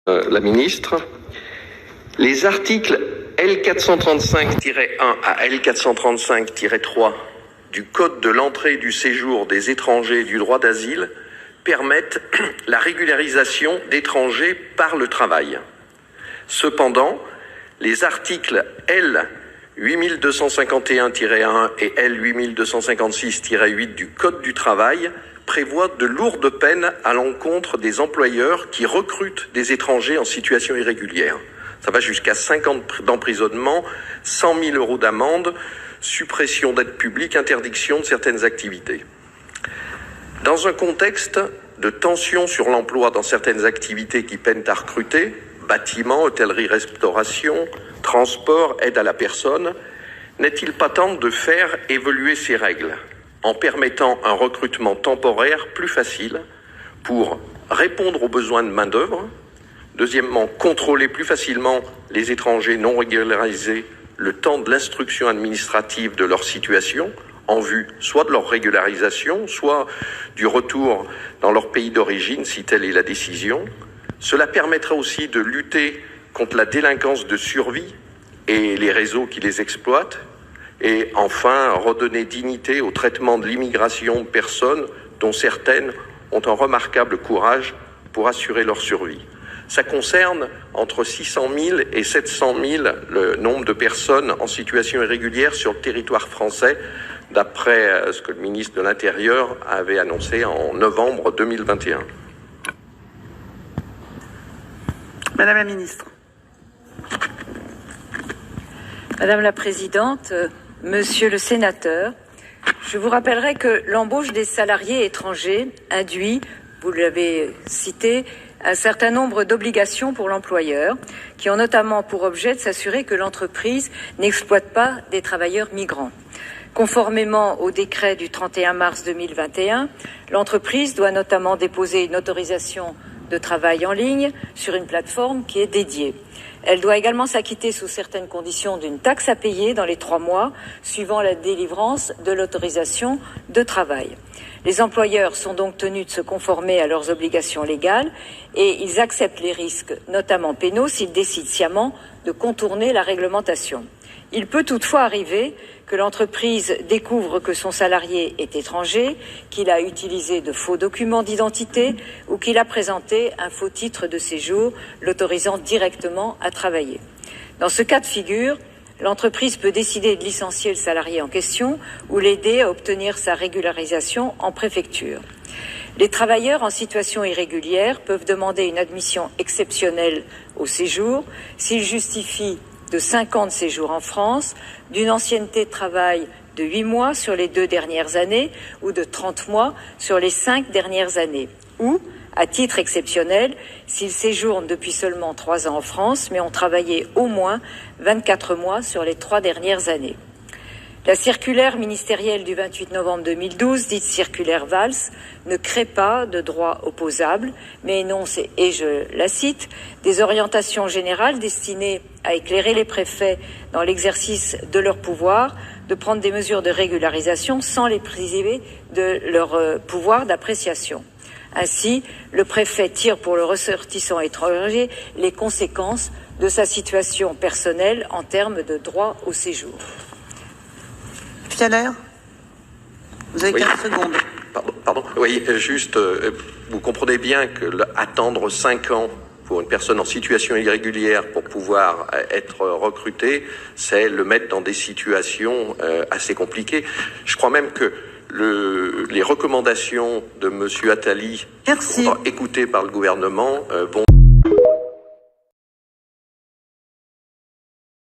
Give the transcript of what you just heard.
La ministre, les articles L435-1 à L435-3 du Code de l'entrée et du séjour des étrangers et du droit d'asile permettent la régularisation d'étrangers par le travail. Cependant, les articles L 8251-1 et L 8256-8 du Code du travail prévoit de lourdes peines à l'encontre des employeurs qui recrutent des étrangers en situation irrégulière. Ça va jusqu'à 5 ans d'emprisonnement, 100 000 € d'amende, suppression d'aide publique, interdiction de certaines activités. Dans un contexte de tension sur l'emploi dans certaines activités qui peinent à recruter, bâtiments, hôtellerie, restauration, transport, aide à la personne, n'est-il pas temps de faire évoluer ces règles en permettant un recrutement temporaire plus facile pour répondre aux besoins de main-d'œuvre. Deuxièmement, contrôler plus facilement les étrangers non régularisés le temps de l'instruction administrative de leur situation en vue soit de leur régularisation, soit du retour dans leur pays d'origine si telle est la décision. Cela permettra aussi de lutter contre la délinquance de survie et les réseaux qui les exploitent. Et enfin, redonner dignité au traitement de l'immigration de personnes dont certaines ont un remarquable courage pour assurer leur survie. Ça concerne entre 600 000 et 700 000 le nombre de personnes en situation irrégulière sur le territoire français, d'après ce que le ministre de l'Intérieur avait annoncé en novembre 2021. Madame la ministre. Madame la Présidente, Monsieur le Sénateur, je vous rappellerai que l'embauche des salariés étrangers induit, vous l'avez cité, un certain nombre d'obligations pour l'employeur, qui ont notamment pour objet de s'assurer que l'entreprise n'exploite pas des travailleurs migrants. Conformément au décret du 31 mars 2021, l'entreprise doit notamment déposer une autorisation de travail en ligne sur une plateforme qui est dédiée. Elle doit également s'acquitter sous certaines conditions d'une taxe à payer dans les 3 mois suivant la délivrance de l'autorisation de travail. Les employeurs sont donc tenus de se conformer à leurs obligations légales et ils acceptent les risques, notamment pénaux, s'ils décident sciemment de contourner la réglementation. Il peut toutefois arriver que l'entreprise découvre que son salarié est étranger, qu'il a utilisé de faux documents d'identité ou qu'il a présenté un faux titre de séjour l'autorisant directement à travailler. Dans ce cas de figure, l'entreprise peut décider de licencier le salarié en question ou l'aider à obtenir sa régularisation en préfecture. Les travailleurs en situation irrégulière peuvent demander une admission exceptionnelle au séjour s'ils justifient de 5 ans de séjour en France, d'une ancienneté de travail de 8 mois sur les 2 dernières années ou de 30 mois sur les 5 dernières années, ou, à titre exceptionnel, s'ils séjournent depuis seulement 3 ans en France, mais ont travaillé au moins 24 mois sur les 3 dernières années. La circulaire ministérielle du 28 novembre 2012, dite circulaire Valls, ne crée pas de droit opposable, mais énonce, et je la cite, des orientations générales destinées à éclairer les préfets dans l'exercice de leur pouvoir de prendre des mesures de régularisation sans les priver de leur pouvoir d'appréciation. Ainsi, le préfet tire pour le ressortissant étranger les conséquences de sa situation personnelle en termes de droit au séjour. Fialer, vous avez 15 secondes. Pardon. Oui, juste, vous comprenez bien que attendre 5 ans pour une personne en situation irrégulière pour pouvoir être recrutée, c'est le mettre dans des situations assez compliquées. Je crois même que les recommandations de Monsieur Attali, écoutées par le gouvernement, vont